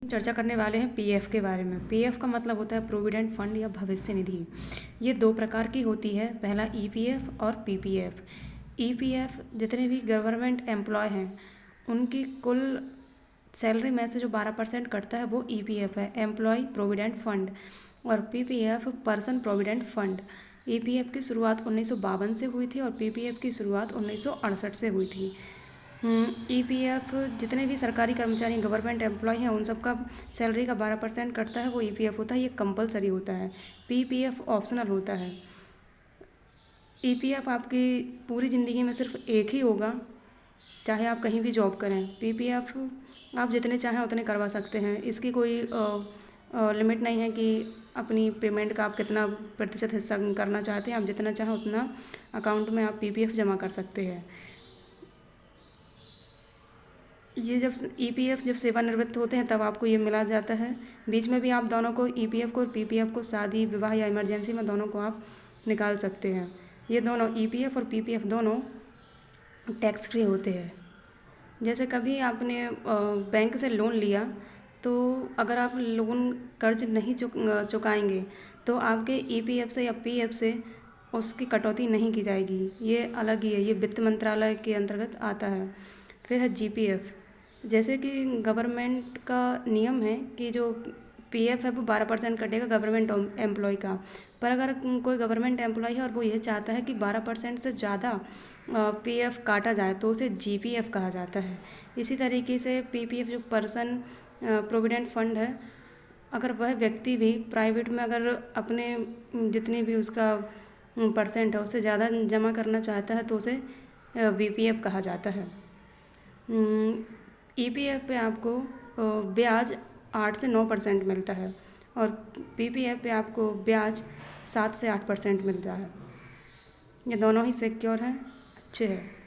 चर्चा करने वाले हैं पीएफ के बारे में। पीएफ का मतलब होता है प्रोविडेंट फंड या भविष्य निधि। ये दो प्रकार की होती है, पहला ईपीएफ और पीपीएफ। ईपीएफ जितने भी गवर्नमेंट एम्प्लॉय हैं उनकी कुल सैलरी में से जो 12% कटता है वो ईपीएफ है, एम्प्लॉय प्रोविडेंट फंड। और PPF person provident fund. EPF की शुरुआत 1952 से हुई थी और पीपीएफ की शुरुआत 1968 से हुई थी। ईपीएफ जितने भी सरकारी कर्मचारी गवर्नमेंट एम्प्लॉय हैं उन सबका सैलरी का 12% कटता है, वो ईपीएफ होता है। ये कंपलसरी होता है। पीपीएफ ऑप्शनल होता है। ईपीएफ आपकी पूरी ज़िंदगी में सिर्फ एक ही होगा, चाहे आप कहीं भी जॉब करें। पीपीएफ आप जितने चाहें उतने करवा सकते हैं। इसकी कोई लिमिट नहीं है कि अपनी पेमेंट का आप कितना प्रतिशत हिस्सा करना चाहते हैं। आप जितना चाहें उतना अकाउंट में आप पीपीएफ जमा कर सकते हैं। ये जब ईपीएफ जब सेवानिवृत्त होते हैं तब आपको ये मिला जाता है। बीच में भी आप दोनों को ईपीएफ को और पीपीएफ को शादी विवाह या इमरजेंसी में दोनों को आप निकाल सकते हैं। ये दोनों ईपीएफ और पीपीएफ दोनों टैक्स फ्री होते हैं। जैसे कभी आपने बैंक से लोन लिया तो अगर आप लोन कर्ज नहीं चुकाएंगे तो आपके ईपीएफ से या पीएफ से उसकी कटौती नहीं की जाएगी। ये अलग ही है, ये वित्त मंत्रालय के अंतर्गत आता है। फिर है जीपीएफ। जैसे कि गवर्नमेंट का नियम है कि जो पीएफ है वो 12% कटेगा गवर्नमेंट एम्प्लॉय का। पर अगर कोई गवर्नमेंट एम्प्लॉय है और वो ये चाहता है कि 12% से ज़्यादा पीएफ काटा जाए तो उसे जीपीएफ कहा जाता है। इसी तरीके से पीपीएफ जो पर्सन प्रोविडेंट फंड है, अगर वह व्यक्ति भी प्राइवेट में अगर अपने जितनी भी उसका परसेंट है उससे ज़्यादा जमा करना चाहता है तो उसे वीपीएफ कहा जाता है। ईपीएफ पे आपको ब्याज 8 से 9% मिलता है और पीपीएफ पे आपको ब्याज 7 से 8% मिलता है। ये दोनों ही सिक्योर हैं, अच्छे हैं।